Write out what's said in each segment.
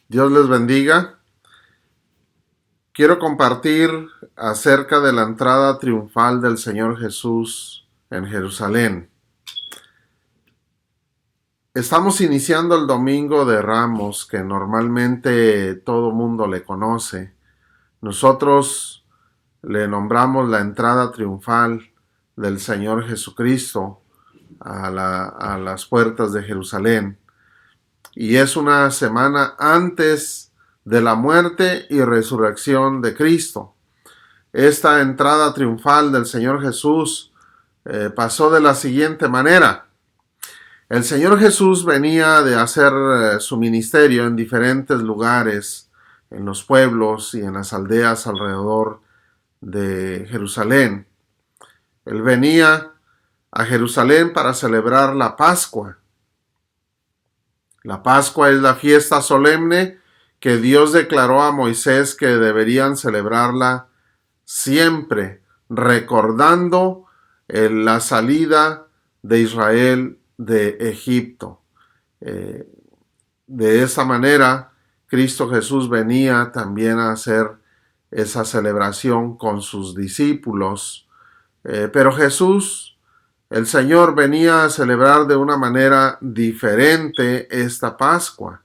Dios les bendiga. Quiero compartir acerca de la entrada triunfal del Señor Jesús en Jerusalén. Estamos iniciando el Domingo de Ramos, que normalmente todo mundo le conoce. Nosotros le nombramos la entrada triunfal del Señor Jesucristo a las puertas de Jerusalén. Y es una semana antes de la muerte y resurrección de Cristo. Esta entrada triunfal del Señor Jesús pasó de la siguiente manera. El Señor Jesús venía de hacer su ministerio en diferentes lugares, en los pueblos y en las aldeas alrededor de Jerusalén. Él venía a Jerusalén para celebrar la Pascua. La Pascua es la fiesta solemne que Dios declaró a Moisés que deberían celebrarla siempre, recordando la salida de Israel de Egipto. De esa manera, Cristo Jesús venía también a hacer esa celebración con sus discípulos. Pero Jesús, el Señor, venía a celebrar de una manera diferente esta Pascua.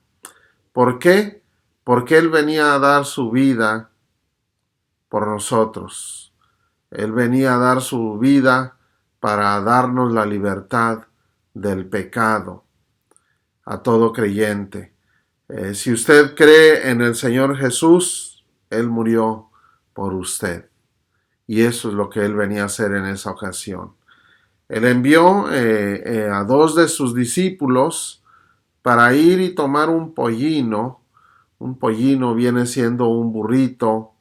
¿Por qué? Porque Él venía a dar su vida por nosotros. Él venía a dar su vida para darnos la libertad del pecado a todo creyente. Si usted cree en el Señor Jesús, Él murió por usted. Y eso es lo que Él venía a hacer en esa ocasión. Él envió a dos de sus discípulos para ir y tomar un pollino. Un pollino viene siendo un burrito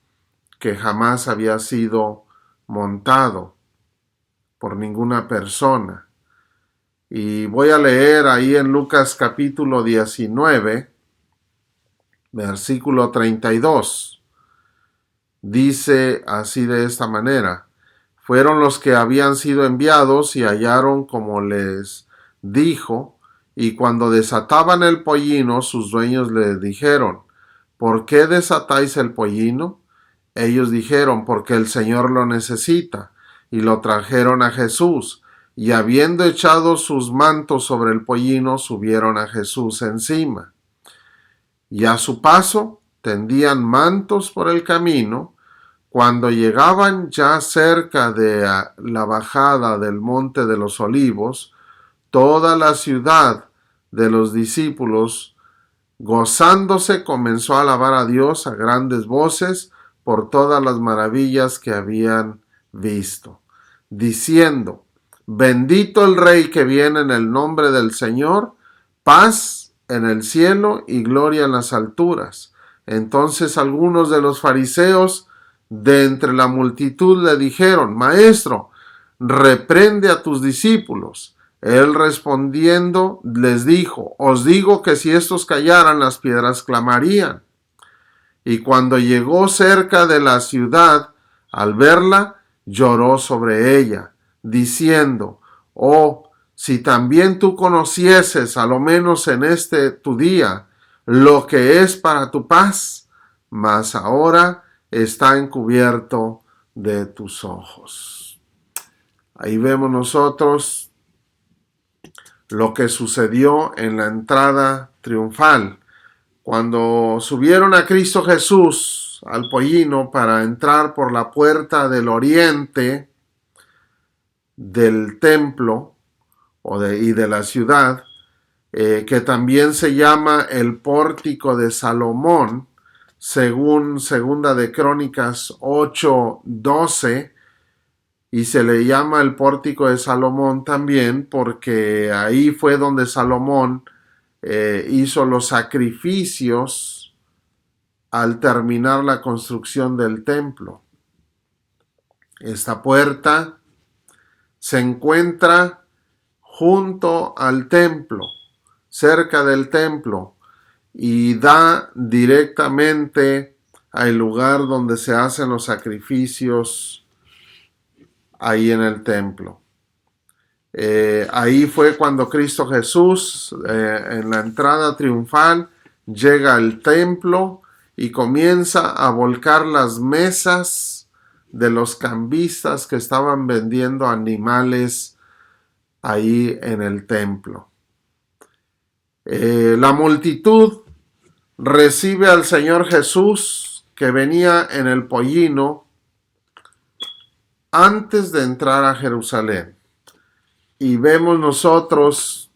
que jamás había sido montado por ninguna persona. Y voy a leer ahí en Lucas capítulo 19, versículo 32. Dice así de esta manera: fueron los que habían sido enviados y hallaron como les dijo, y cuando desataban el pollino, sus dueños les dijeron: ¿por qué desatáis el pollino? Ellos dijeron: porque el Señor lo necesita. Y lo trajeron a Jesús, y habiendo echado sus mantos sobre el pollino, subieron a Jesús encima. Y a su paso tendían mantos por el camino. Cuando llegaban ya cerca de la bajada del monte de los Olivos, toda la ciudad de los discípulos, gozándose, comenzó a alabar a Dios a grandes voces por todas las maravillas que habían visto, diciendo: bendito el Rey que viene en el nombre del Señor, paz en el cielo y gloria en las alturas. Entonces algunos de los fariseos de entre la multitud le dijeron: Maestro, reprende a tus discípulos. Él respondiendo les dijo: os digo que si estos callaran, las piedras clamarían. Y cuando llegó cerca de la ciudad, al verla, lloró sobre ella, diciendo: oh, si también tú conocieses, a lo menos en este tu día, lo que es para tu paz, mas ahora está encubierto de tus ojos. Ahí vemos nosotros lo que sucedió en la entrada triunfal. Cuando subieron a Cristo Jesús al pollino para entrar por la puerta del oriente del templo y de la ciudad, que también se llama el pórtico de Salomón, según Segunda de Crónicas 8:12, y se le llama el pórtico de Salomón también porque ahí fue donde Salomón hizo los sacrificios al terminar la construcción del templo. Esta puerta se encuentra junto al templo, cerca del templo, y da directamente al lugar donde se hacen los sacrificios ahí en el templo. Ahí fue cuando Cristo Jesús, en la entrada triunfal, llega al templo y comienza a volcar las mesas de los cambistas que estaban vendiendo animales ahí en el templo. La multitud recibe al Señor Jesús, que venía en el pollino antes de entrar a Jerusalén. Y vemos nosotros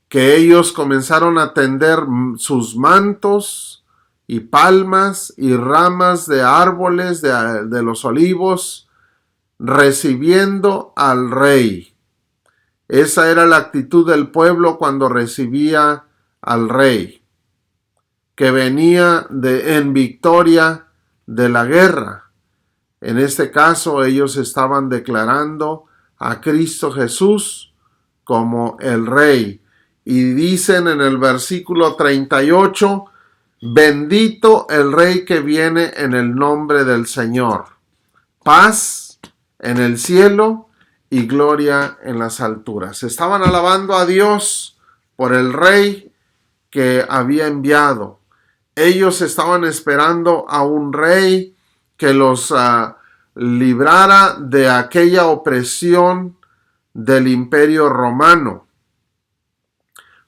que ellos comenzaron a tender sus mantos y palmas y ramas de árboles de los olivos, recibiendo al rey. Esa era la actitud del pueblo cuando recibía al rey, que venía en victoria de la guerra. En este caso, ellos estaban declarando a Cristo Jesús como el rey. Y dicen en el versículo 38, bendito el rey que viene en el nombre del Señor. Paz en el cielo y gloria en las alturas. Estaban alabando a Dios por el rey que había enviado. Ellos estaban esperando a un rey que los librara de aquella opresión del Imperio Romano.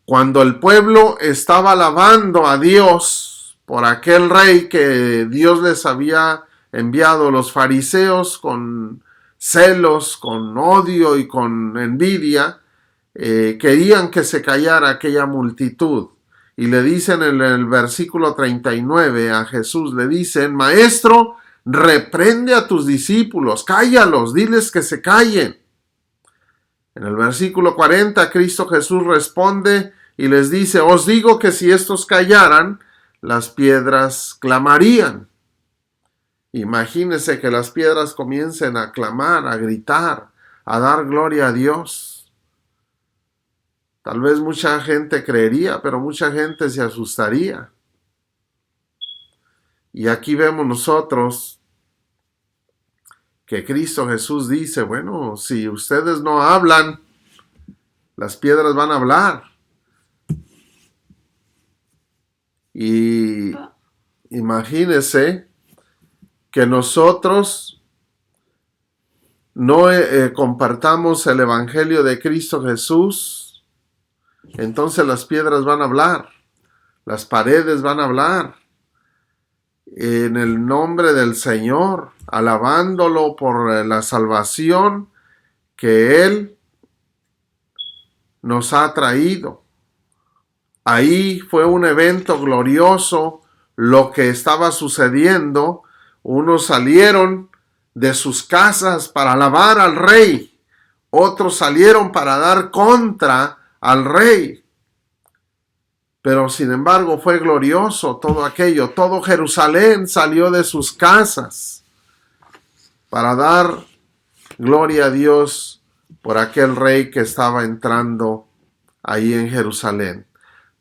Cuando el pueblo estaba alabando a Dios por aquel rey que Dios les había enviado, los fariseos con celos, con odio y con envidia, querían que se callara aquella multitud. Y le dicen en el versículo 39 a Jesús, le dicen, Maestro, reprende a tus discípulos, cállalos, diles que se callen. En el versículo 40, Cristo Jesús responde y les dice, os digo que si estos callaran, las piedras clamarían. Imagínense que las piedras comiencen a clamar, a gritar, a dar gloria a Dios. Tal vez mucha gente creería, pero mucha gente se asustaría. Y aquí vemos nosotros que Cristo Jesús dice, bueno, si ustedes no hablan, las piedras van a hablar. Y imagínense que nosotros no compartamos el Evangelio de Cristo Jesús, entonces las piedras van a hablar, las paredes van a hablar, en el nombre del Señor, alabándolo por la salvación que Él nos ha traído. Ahí fue un evento glorioso lo que estaba sucediendo. Unos salieron de sus casas para alabar al rey, otros salieron para dar contra al rey. Pero sin embargo fue glorioso todo aquello. Todo Jerusalén salió de sus casas para dar gloria a Dios por aquel rey que estaba entrando ahí en Jerusalén.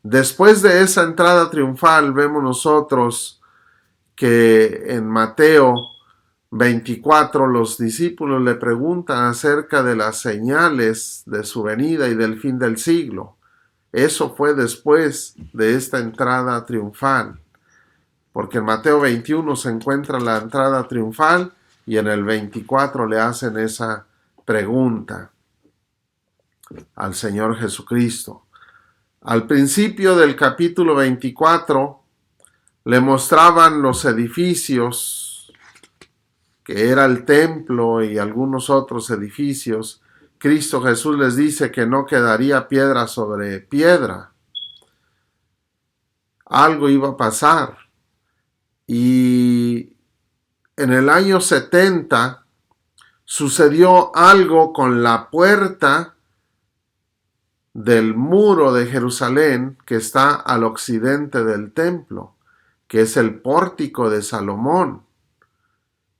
Después de esa entrada triunfal vemos nosotros que en Mateo 24 los discípulos le preguntan acerca de las señales de su venida y del fin del siglo. Eso fue después de esta entrada triunfal, porque en Mateo 21 se encuentra la entrada triunfal y en el 24 le hacen esa pregunta al Señor Jesucristo. Al principio del capítulo 24 le mostraban los edificios, que era el templo y algunos otros edificios. Cristo Jesús les dice que no quedaría piedra sobre piedra. Algo iba a pasar. Y en el año 70 sucedió algo con la puerta del muro de Jerusalén que está al occidente del templo, que es el pórtico de Salomón,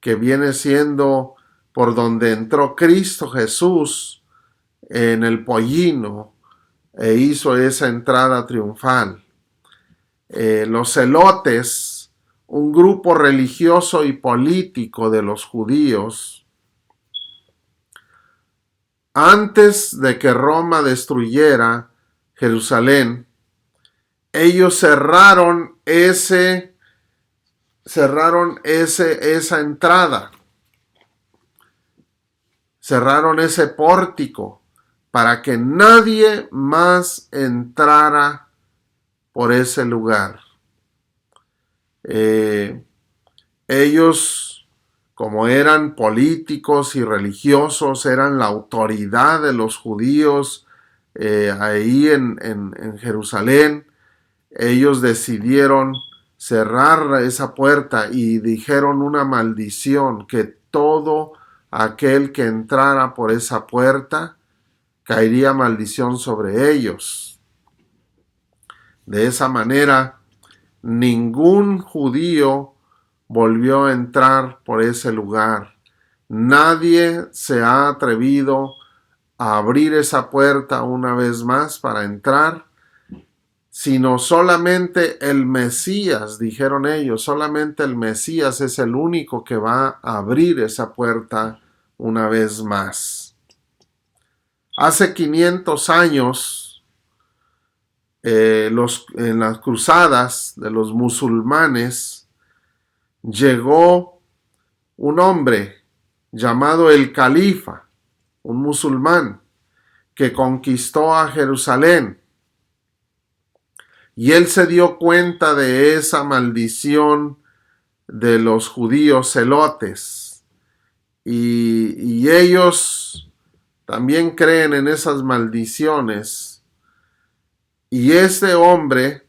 que viene siendo por donde entró Cristo Jesús en el pollino e hizo esa entrada triunfal. Los celotes, un grupo religioso y político de los judíos, antes de que Roma destruyera Jerusalén, ellos esa entrada, cerraron ese pórtico para que nadie más entrara por ese lugar. Ellos, como eran políticos y religiosos, eran la autoridad de los judíos ahí en Jerusalén. Ellos decidieron cerrar esa puerta y dijeron una maldición, que todo aquel que entrara por esa puerta caería maldición sobre ellos. De esa manera, ningún judío volvió a entrar por ese lugar. Nadie se ha atrevido a abrir esa puerta una vez más para entrar, sino solamente el Mesías, dijeron ellos, solamente el Mesías es el único que va a abrir esa puerta una vez más. Hace 500 años, en las cruzadas de los musulmanes, llegó un hombre llamado el Califa, un musulmán, que conquistó a Jerusalén. Y él se dio cuenta de esa maldición de los judíos celotes. Y ellos también creen en esas maldiciones. Y este hombre,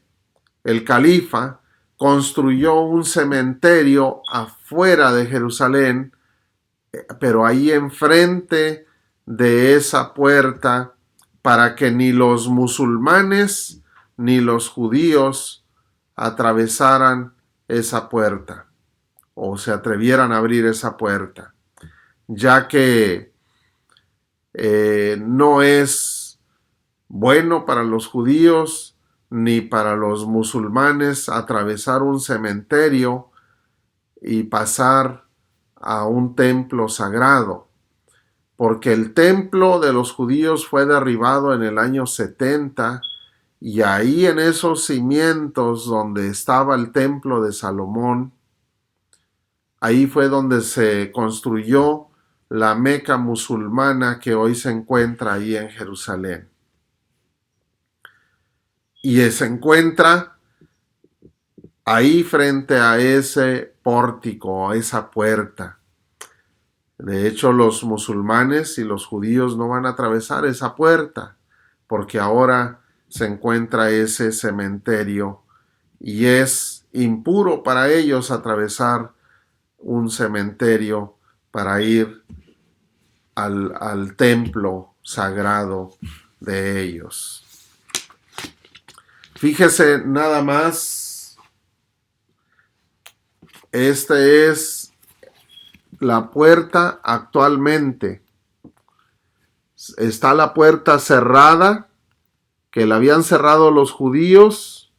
el Califa, construyó un cementerio afuera de Jerusalén, pero ahí enfrente de esa puerta, para que ni los musulmanes ni los judíos atravesaran esa puerta o se atrevieran a abrir esa puerta, ya que no es bueno para los judíos ni para los musulmanes atravesar un cementerio y pasar a un templo sagrado, porque el templo de los judíos fue derribado en el año 70, y ahí en esos cimientos donde estaba el templo de Salomón, ahí fue donde se construyó la Meca musulmana que hoy se encuentra ahí en Jerusalén. Y se encuentra ahí frente a ese pórtico, a esa puerta. De hecho, los musulmanes y los judíos no van a atravesar esa puerta, porque ahora se encuentra ese cementerio y es impuro para ellos atravesar un cementerio para ir al templo sagrado de ellos. Fíjese nada más, esta es la puerta actualmente. Está la puerta cerrada, que la habían cerrado los judíos,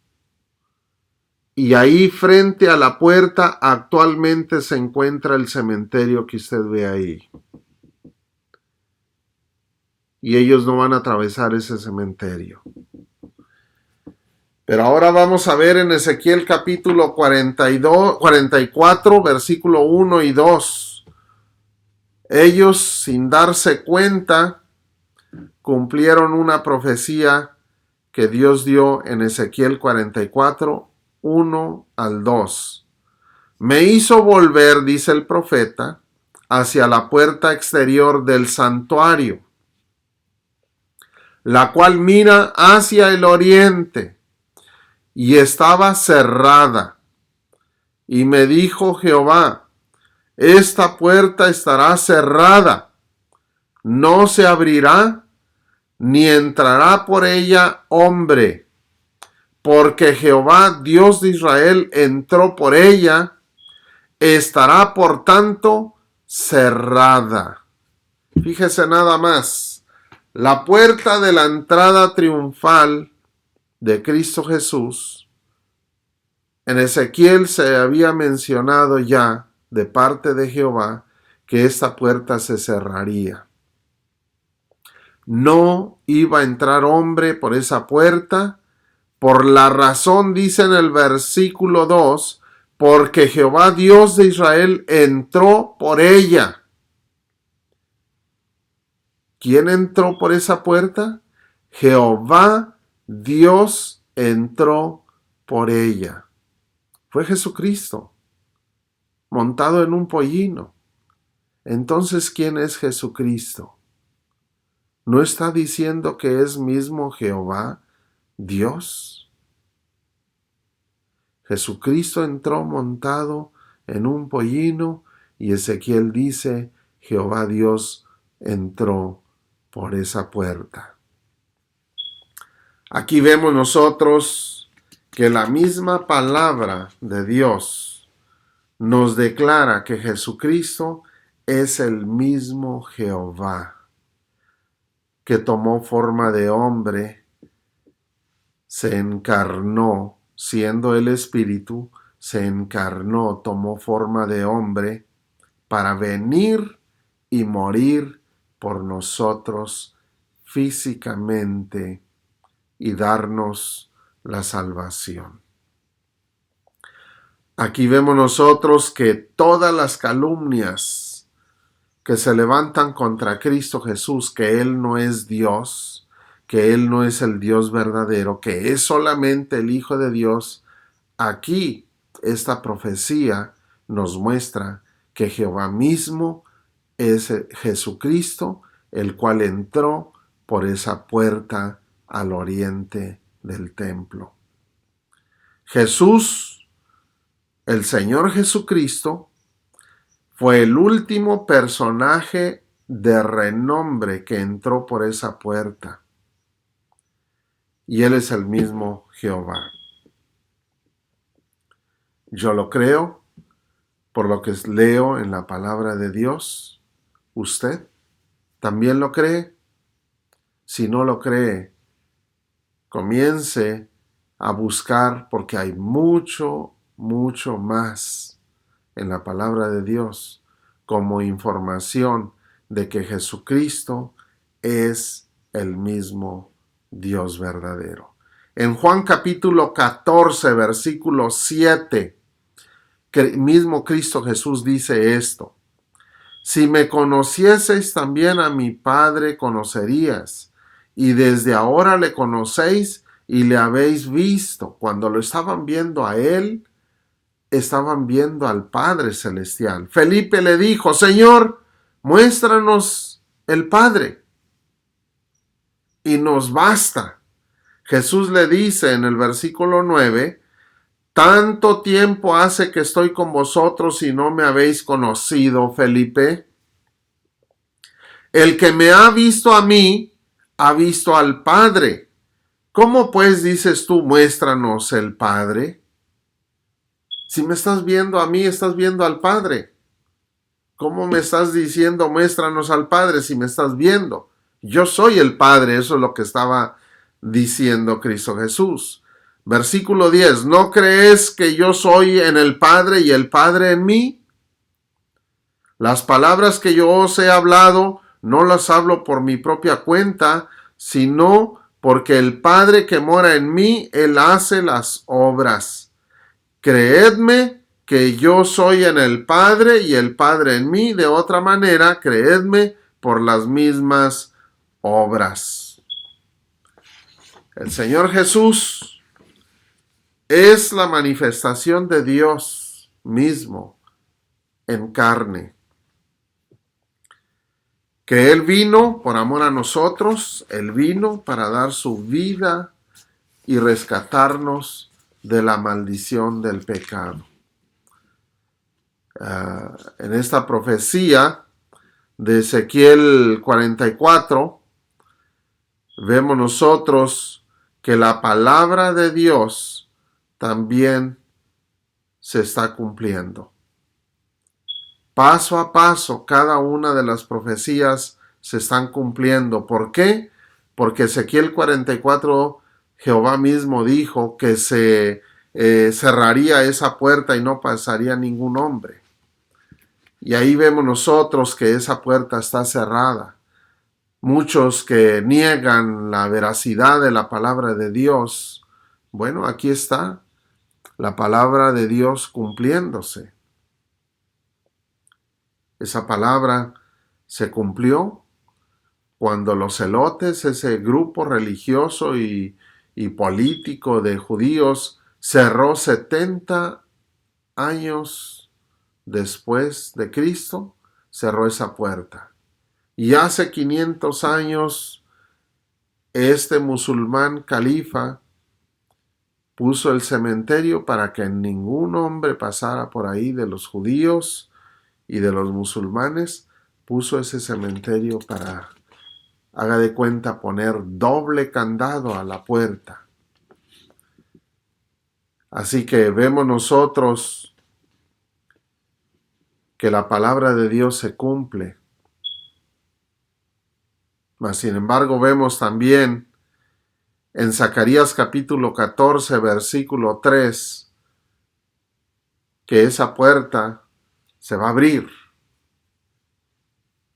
y ahí frente a la puerta actualmente se encuentra el cementerio que usted ve ahí. Y ellos no van a atravesar ese cementerio. Pero ahora vamos a ver en Ezequiel capítulo 44, versículo 1 y 2. Ellos, sin darse cuenta, cumplieron una profecía que Dios dio en Ezequiel 44, 1 al 2. Me hizo volver, dice el profeta, hacia la puerta exterior del santuario, la cual mira hacia el oriente, y estaba cerrada. Y me dijo Jehová, esta puerta estará cerrada, no se abrirá, ni entrará por ella hombre, porque Jehová, Dios de Israel, entró por ella, estará por tanto cerrada. Fíjese nada más, la puerta de la entrada triunfal de Cristo Jesús, en Ezequiel se había mencionado ya de parte de Jehová que esta puerta se cerraría. No iba a entrar hombre por esa puerta, Por la razón, dice en el versículo 2, porque Jehová Dios de Israel entró por ella. ¿Quién entró por esa puerta? Jehová Dios entró por ella. Fue Jesucristo, montado en un pollino. Entonces, ¿quién es Jesucristo? ¿No está diciendo que es mismo Jehová Dios? Jesucristo entró montado en un pollino y Ezequiel dice, Jehová Dios entró por esa puerta. Aquí vemos nosotros que la misma palabra de Dios nos declara que Jesucristo es el mismo Jehová que tomó forma de hombre, se encarnó, siendo el Espíritu, se encarnó, tomó forma de hombre para venir y morir por nosotros físicamente y darnos la salvación. Aquí vemos nosotros que todas las calumnias que se levantan contra Cristo Jesús, que Él no es Dios, que Él no es el Dios verdadero, que es solamente el Hijo de Dios, aquí esta profecía nos muestra que Jehová mismo es Jesucristo, el cual entró por esa puerta al oriente del templo. Jesús, el Señor Jesucristo, fue el último personaje de renombre que entró por esa puerta. Y Él es el mismo Jehová. Yo lo creo por lo que leo en la palabra de Dios. ¿Usted también lo cree? Si no lo cree, comience a buscar porque hay mucho más en la palabra de Dios como información de que Jesucristo es el mismo Dios verdadero. En Juan capítulo 14, versículo 7, que mismo Cristo Jesús dice esto: si me conocieseis también a mi Padre conocerías, y desde ahora le conocéis y le habéis visto. Cuando lo estaban viendo a Él, estaban viendo al Padre Celestial. Felipe le dijo: Señor, muéstranos el Padre y nos basta. Jesús le dice en el versículo 9, tanto tiempo hace que estoy con vosotros y no me habéis conocido, Felipe. El que me ha visto a mí, ha visto al Padre. ¿Cómo pues dices tú, muéstranos el Padre? Si me estás viendo a mí, estás viendo al Padre. ¿Cómo me estás diciendo, muéstranos al Padre, si me estás viendo? Yo soy el Padre, eso es lo que estaba diciendo Cristo Jesús. Versículo 10, ¿no crees que yo soy en el Padre y el Padre en mí? Las palabras que yo os he hablado, no las hablo por mi propia cuenta, sino porque el Padre que mora en mí, Él hace las obras. Creedme que yo soy en el Padre y el Padre en mí. De otra manera, creedme por las mismas obras. El Señor Jesús es la manifestación de Dios mismo en carne. Que Él vino por amor a nosotros, Él vino para dar su vida y rescatarnos de la maldición del pecado. En esta profecía de Ezequiel 44, vemos nosotros que la palabra de Dios también se está cumpliendo. Paso a paso, cada una de las profecías se están cumpliendo. ¿Por qué? Porque Ezequiel 44, Jehová mismo dijo que se cerraría esa puerta y no pasaría ningún hombre. Y ahí vemos nosotros que esa puerta está cerrada. Muchos que niegan la veracidad de la palabra de Dios Bueno, aquí está la palabra de Dios cumpliéndose. Esa palabra se cumplió cuando los celotes, ese grupo religioso y político de judíos, cerró 70 años después de Cristo, cerró esa puerta. Y hace 500 años, este musulmán califa puso el cementerio para que ningún hombre pasara por ahí de los judíos y de los musulmanes. Puso ese cementerio para, haga de cuenta, poner doble candado a la puerta. Así que vemos nosotros que la palabra de Dios se cumple. Mas sin embargo vemos también en Zacarías capítulo 14, versículo 3, que esa puerta se va a abrir.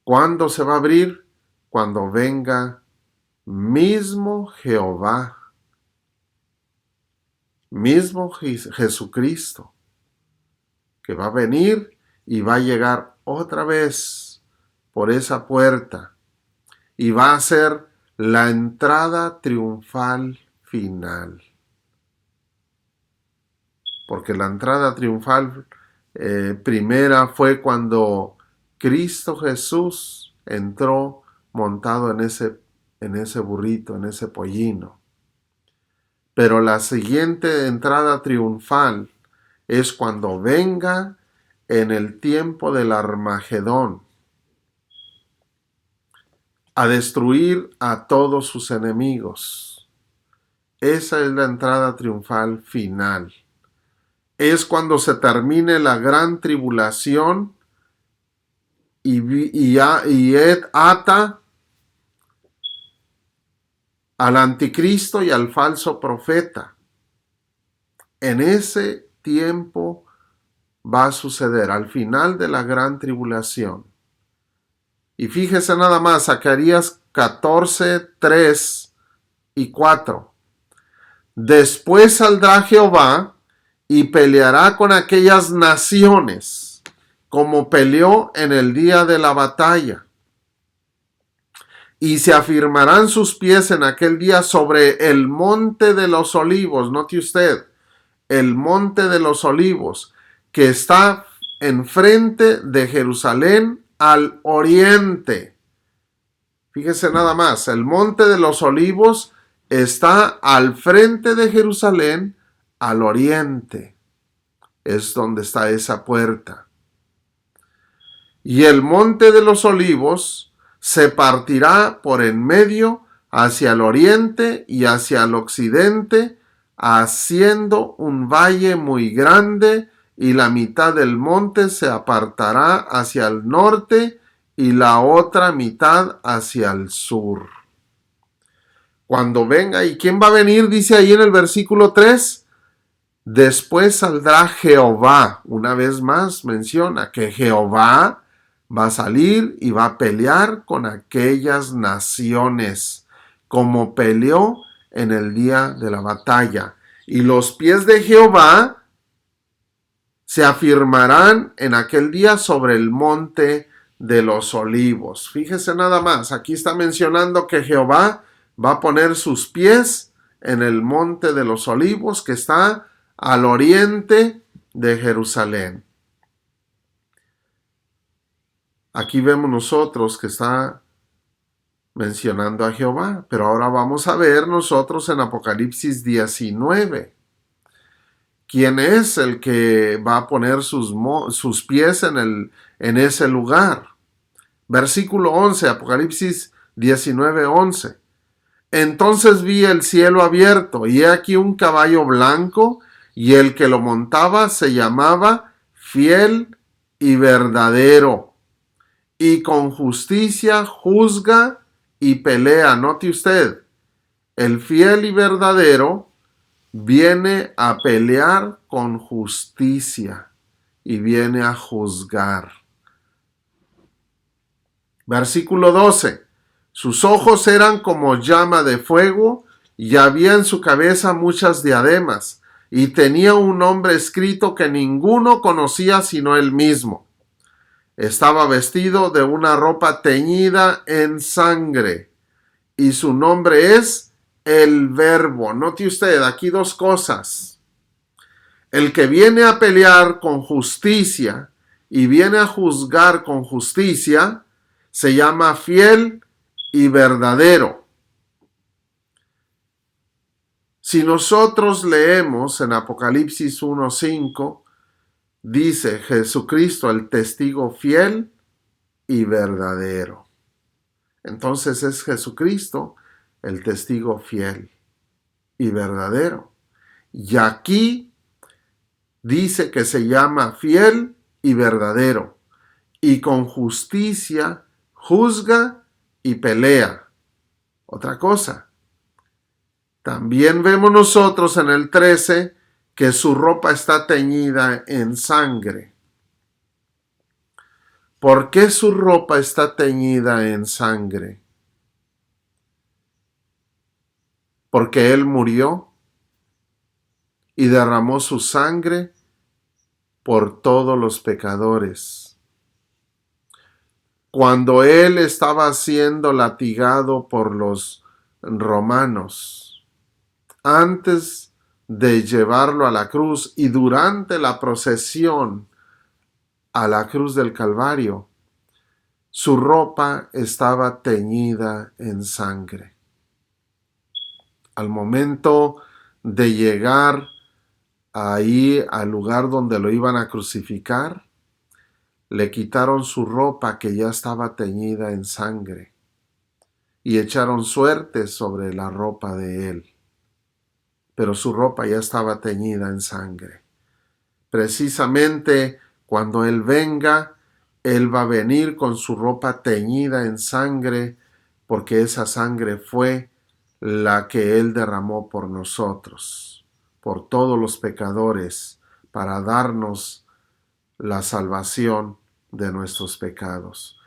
¿Cuándo se va a abrir? Cuando venga mismo Jehová, mismo Jesucristo, que va a venir y va a llegar otra vez por esa puerta y va a ser la entrada triunfal final. Porque la entrada triunfal primera fue cuando Cristo Jesús entró montado en ese burrito, en ese pollino. Pero la siguiente entrada triunfal es cuando venga en el tiempo del Armagedón a destruir a todos sus enemigos. Esa es la entrada triunfal final. Es cuando se termine la gran tribulación y ata al anticristo y al falso profeta. En ese tiempo va a suceder, al final de la gran tribulación. Y fíjese nada más, Zacarías 14, 3 y 4. Después saldrá Jehová y peleará con aquellas naciones, como peleó en el día de la batalla. Y se afirmarán sus pies en aquel día sobre el monte de los olivos. Note usted, el monte de los olivos, que está enfrente de Jerusalén al oriente. Fíjese nada más, el monte de los olivos está al frente de Jerusalén al oriente. Es donde está esa puerta. Y el monte de los olivos se partirá por en medio hacia el oriente y hacia el occidente, haciendo un valle muy grande, y la mitad del monte se apartará hacia el norte y la otra mitad hacia el sur. Cuando venga, ¿y quién va a venir? Dice ahí en el versículo 3, después saldrá Jehová. Una vez más menciona que Jehová va a salir y va a pelear con aquellas naciones, como peleó en el día de la batalla. Y los pies de Jehová se afirmarán en aquel día sobre el monte de los olivos. Fíjese nada más, aquí está mencionando que Jehová va a poner sus pies en el monte de los olivos, que está al oriente de Jerusalén. Aquí vemos nosotros que está mencionando a Jehová, pero ahora vamos a ver nosotros en Apocalipsis 19. ¿Quién es el que va a poner sus pies en ese lugar? Versículo 11, Apocalipsis 19, 11. Entonces vi el cielo abierto, y he aquí un caballo blanco, y el que lo montaba se llamaba Fiel y Verdadero, y con justicia juzga y pelea. Note usted, el fiel y verdadero viene a pelear con justicia y viene a juzgar. Versículo 12. Sus ojos eran como llama de fuego y había en su cabeza muchas diademas, y tenía un nombre escrito que ninguno conocía sino él mismo. Estaba vestido de una ropa teñida en sangre, y su nombre es el Verbo. Note usted aquí dos cosas. El que viene a pelear con justicia y viene a juzgar con justicia se llama fiel y verdadero. Si nosotros leemos en Apocalipsis 1:5, dice Jesucristo el testigo fiel y verdadero. Entonces es Jesucristo el testigo fiel y verdadero. Y aquí dice que se llama fiel y verdadero, y con justicia juzga y pelea. Otra cosa, también vemos nosotros en el 13 que su ropa está teñida en sangre. ¿Por qué su ropa está teñida en sangre? Porque Él murió y derramó su sangre por todos los pecadores. Cuando Él estaba siendo latigado por los romanos, antes de llevarlo a la cruz y durante la procesión a la cruz del Calvario, su ropa estaba teñida en sangre. Al momento de llegar ahí al lugar donde lo iban a crucificar, le quitaron su ropa que ya estaba teñida en sangre y echaron suerte sobre la ropa de él. Pero su ropa ya estaba teñida en sangre. Precisamente cuando Él venga, Él va a venir con su ropa teñida en sangre, porque esa sangre fue la que Él derramó por nosotros, por todos los pecadores, para darnos la salvación de nuestros pecados.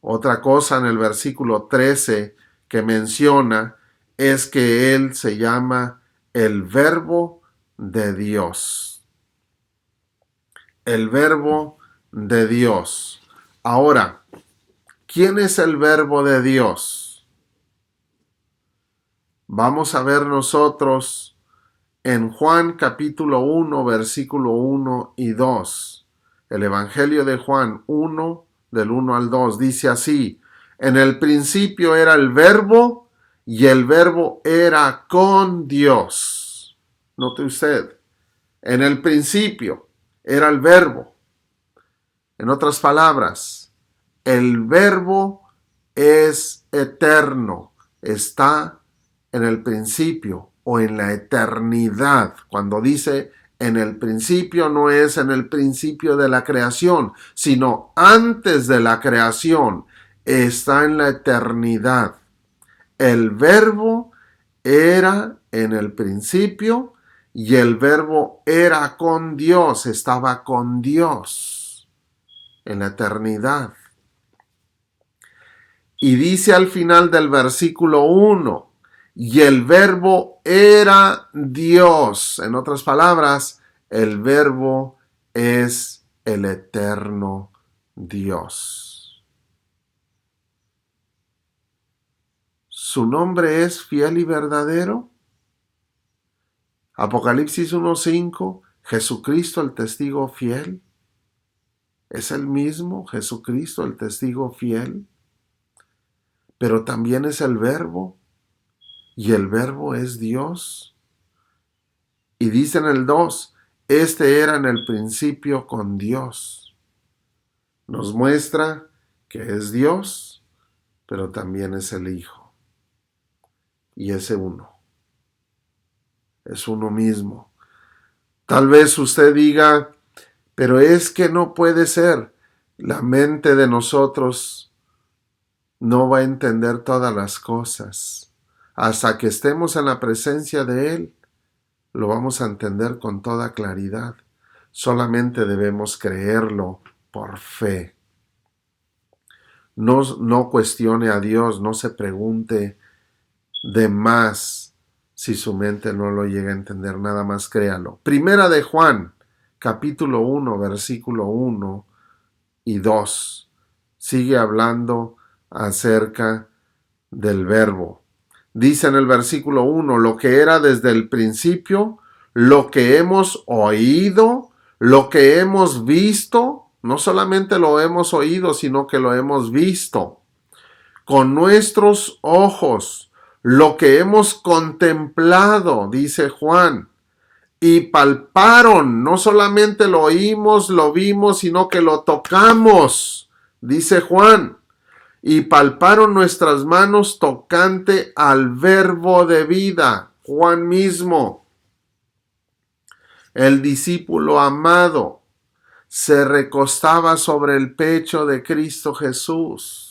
Otra cosa en el versículo 13 que menciona es que Él se llama el Verbo de Dios. El Verbo de Dios. Ahora, ¿quién es el Verbo de Dios? Vamos a ver nosotros en Juan capítulo 1, versículo 1 y 2. El Evangelio de Juan 1, del 1 al 2, dice así: en el principio era el Verbo, y el Verbo era con Dios. Note usted, en el principio era el Verbo. En otras palabras, el Verbo es eterno, está en el principio o en la eternidad. Cuando dice en el principio, no es en el principio de la creación, sino antes de la creación, está en la eternidad. El Verbo era en el principio y el Verbo era con Dios, estaba con Dios en la eternidad. Y dice al final del versículo 1, y el Verbo era Dios. En otras palabras, el Verbo es el eterno Dios. ¿Su nombre es fiel y verdadero? Apocalipsis 1:5, Jesucristo el testigo fiel. ¿Es el mismo Jesucristo el testigo fiel? Pero también es el Verbo, y el Verbo es Dios. Y dice en el 2, este era en el principio con Dios. Nos muestra que es Dios, pero también es el Hijo. Y ese uno. Es uno mismo. Tal vez usted diga, pero es que no puede ser. La mente de nosotros no va a entender todas las cosas. Hasta que estemos en la presencia de Él, lo vamos a entender con toda claridad. Solamente debemos creerlo por fe. No cuestione a Dios, no se pregunte de más Si su mente no lo llega a entender, nada más créalo. Primera de Juan, capítulo 1, versículo 1 y 2. Sigue hablando acerca del verbo. Dice en el versículo 1, lo que era desde el principio, lo que hemos oído, lo que hemos visto, no solamente lo hemos oído, sino que lo hemos visto con nuestros ojos, lo que hemos contemplado, dice Juan, y palparon, no solamente lo oímos, lo vimos, sino que lo tocamos, dice Juan, y palparon nuestras manos tocante al verbo de vida, Juan mismo, el discípulo amado, se recostaba sobre el pecho de Cristo Jesús.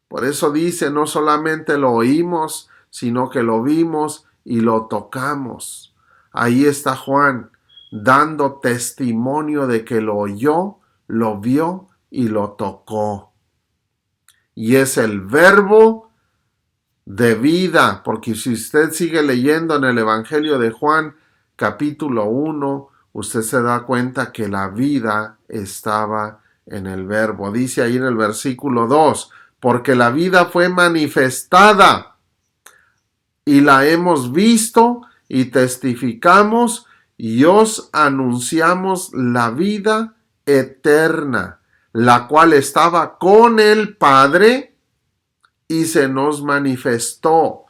Por eso dice, no solamente lo oímos, sino que lo vimos y lo tocamos. Ahí está Juan, dando testimonio de que lo oyó, lo vio y lo tocó. Y es el verbo de vida, porque si usted sigue leyendo en el Evangelio de Juan, capítulo 1, usted se da cuenta que la vida estaba en el verbo. Dice ahí en el versículo 2, porque la vida fue manifestada y la hemos visto y testificamos y os anunciamos la vida eterna, la cual estaba con el Padre y se nos manifestó.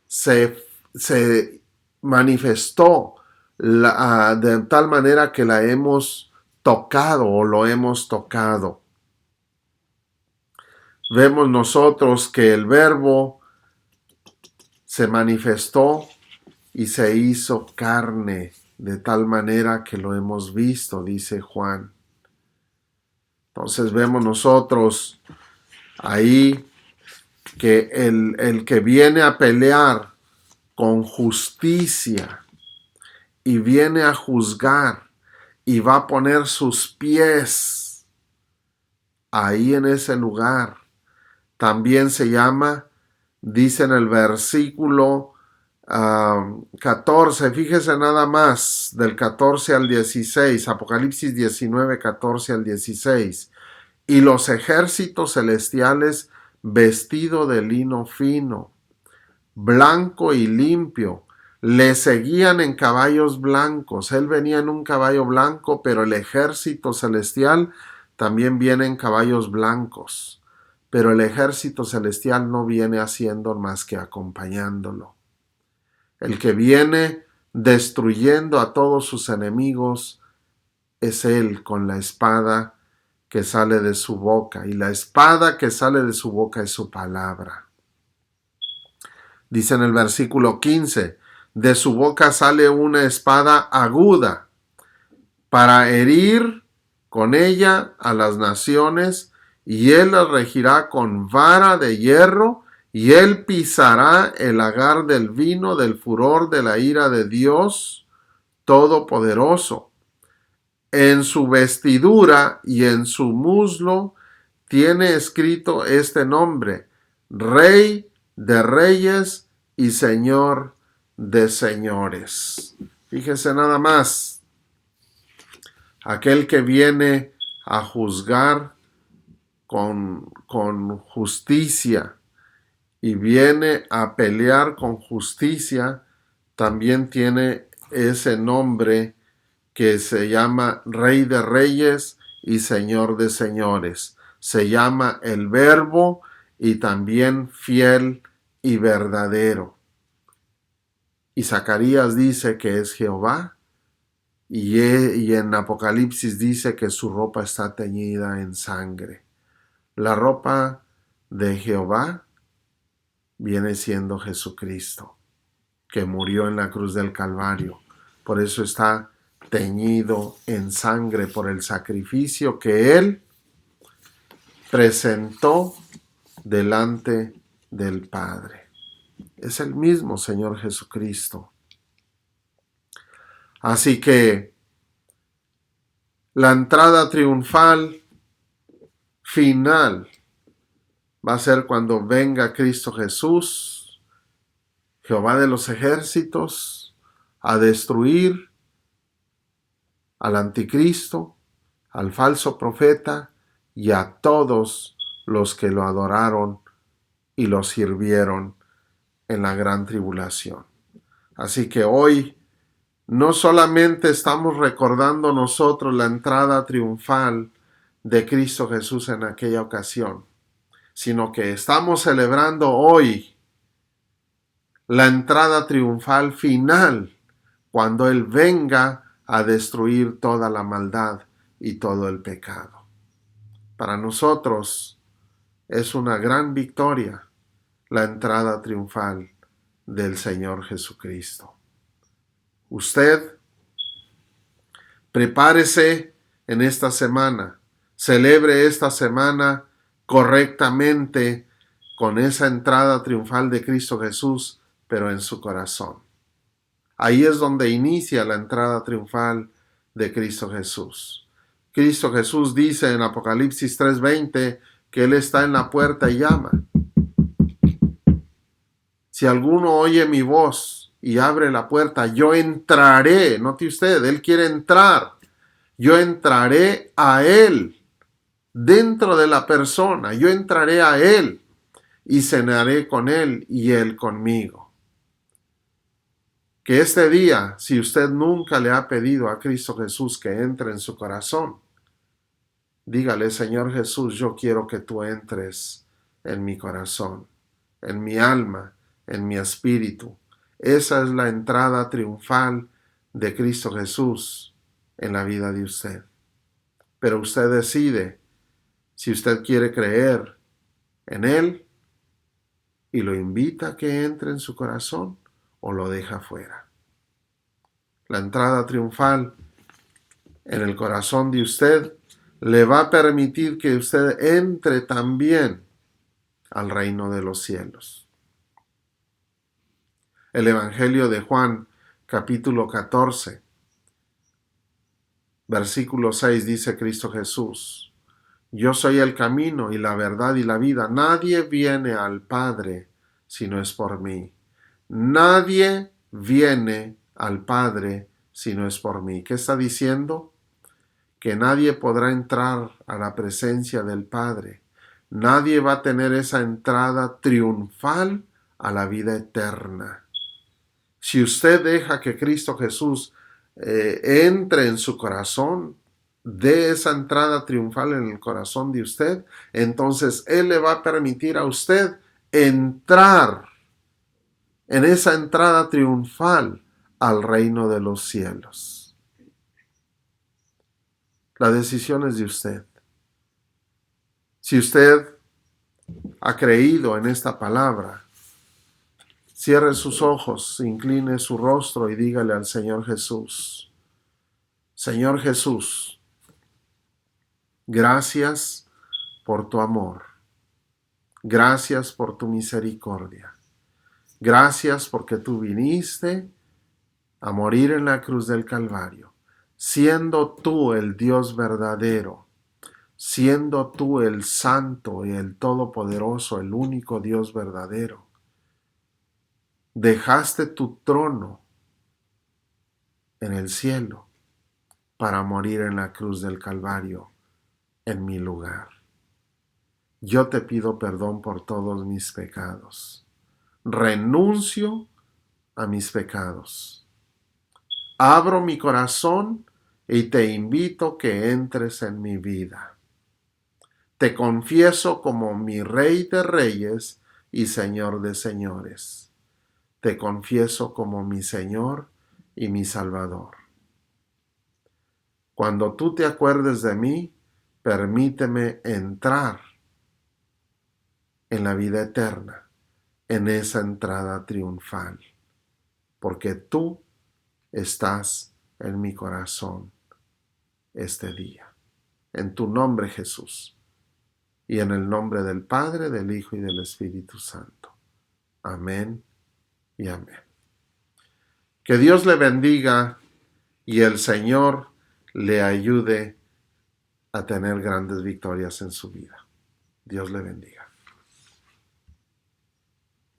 Se manifestó de tal manera que la hemos tocado o lo hemos tocado. Vemos nosotros que el verbo se manifestó y se hizo carne, de tal manera que lo hemos visto, dice Juan. Entonces vemos nosotros ahí que el que viene a pelear con justicia y viene a juzgar y va a poner sus pies ahí en ese lugar, también se llama, dice en el versículo 14, fíjese nada más, del 14 al 16, Apocalipsis 19, 14 al 16, y los ejércitos celestiales vestido de lino fino, blanco y limpio, le seguían en caballos blancos. Él venía en un caballo blanco, pero el ejército celestial también viene en caballos blancos. Pero el ejército celestial no viene haciendo más que acompañándolo. El que viene destruyendo a todos sus enemigos es Él con la espada que sale de su boca. Y la espada que sale de su boca es su palabra. Dice en el versículo 15, de su boca sale una espada aguda para herir con ella a las naciones, y él las regirá con vara de hierro, y él pisará el lagar del vino del furor de la ira de Dios Todopoderoso. En su vestidura y en su muslo tiene escrito este nombre: Rey de Reyes y Señor de Señores. Fíjese nada más, aquel que viene a juzgar con justicia y viene a pelear con justicia, también tiene ese nombre que se llama Rey de Reyes y Señor de Señores. Se llama el Verbo y también fiel y verdadero. Y Zacarías dice que es Jehová, y en Apocalipsis dice que su ropa está teñida en sangre. La ropa de Jehová viene siendo Jesucristo, que murió en la cruz del Calvario. Por eso está teñido en sangre, por el sacrificio que Él presentó delante del Padre. Es el mismo Señor Jesucristo. Así que la entrada triunfal final va a ser cuando venga Cristo Jesús Jehová de los ejércitos, a destruir al anticristo, al falso profeta y a todos los que lo adoraron y lo sirvieron en la gran tribulación. Así que hoy no solamente estamos recordando nosotros la entrada triunfal de Cristo Jesús en aquella ocasión, sino que estamos celebrando hoy la entrada triunfal final, cuando Él venga a destruir toda la maldad y todo el pecado. Para nosotros es una gran victoria la entrada triunfal del Señor Jesucristo. Usted prepárese en esta semana, celebre esta semana correctamente con esa entrada triunfal de Cristo Jesús, pero en su corazón. Ahí es donde inicia la entrada triunfal de Cristo Jesús. Cristo Jesús dice en Apocalipsis 3:20 que Él está en la puerta y llama. Si alguno oye mi voz y abre la puerta, yo entraré. Note usted, Él quiere entrar. Yo entraré a Él, dentro de la persona. Yo entraré a Él y cenaré con Él y Él conmigo. Que este día, si usted nunca le ha pedido a Cristo Jesús que entre en su corazón, dígale: Señor Jesús, yo quiero que tú entres en mi corazón, en mi alma, en mi espíritu. Esa es la entrada triunfal de Cristo Jesús en la vida de usted. Pero usted decide si usted quiere creer en Él y lo invita a que entre en su corazón o lo deja fuera. La entrada triunfal en el corazón de usted le va a permitir que usted entre también al reino de los cielos. El Evangelio de Juan, capítulo 14, versículo 6, dice Cristo Jesús: yo soy el camino y la verdad y la vida. Nadie viene al Padre si no es por mí. Nadie viene al Padre si no es por mí. ¿Qué está diciendo? Que nadie podrá entrar a la presencia del Padre. Nadie va a tener esa entrada triunfal a la vida eterna. Si usted deja que Cristo Jesús entre en su corazón, de esa entrada triunfal en el corazón de usted, entonces Él le va a permitir a usted entrar en esa entrada triunfal al reino de los cielos. La decisión es de usted. Si usted ha creído en esta palabra, cierre sus ojos, incline su rostro y dígale al Señor Jesús: Señor Jesús, gracias por tu amor. Gracias por tu misericordia. Gracias porque tú viniste a morir en la cruz del Calvario, siendo tú el Dios verdadero, siendo tú el Santo y el Todopoderoso, el único Dios verdadero. Dejaste tu trono en el cielo para morir en la cruz del Calvario en mi lugar. Yo te pido perdón por todos mis pecados. Renuncio a mis pecados. Abro mi corazón y te invito que entres en mi vida. Te confieso como mi Rey de Reyes y Señor de Señores. Te confieso como mi Señor y mi Salvador. Cuando tú te acuerdes de mí, permíteme entrar en la vida eterna, en esa entrada triunfal, porque tú estás en mi corazón este día. En tu nombre, Jesús, y en el nombre del Padre, del Hijo y del Espíritu Santo. Amén y amén. Que Dios le bendiga y el Señor le ayude a tener grandes victorias en su vida. Dios le bendiga.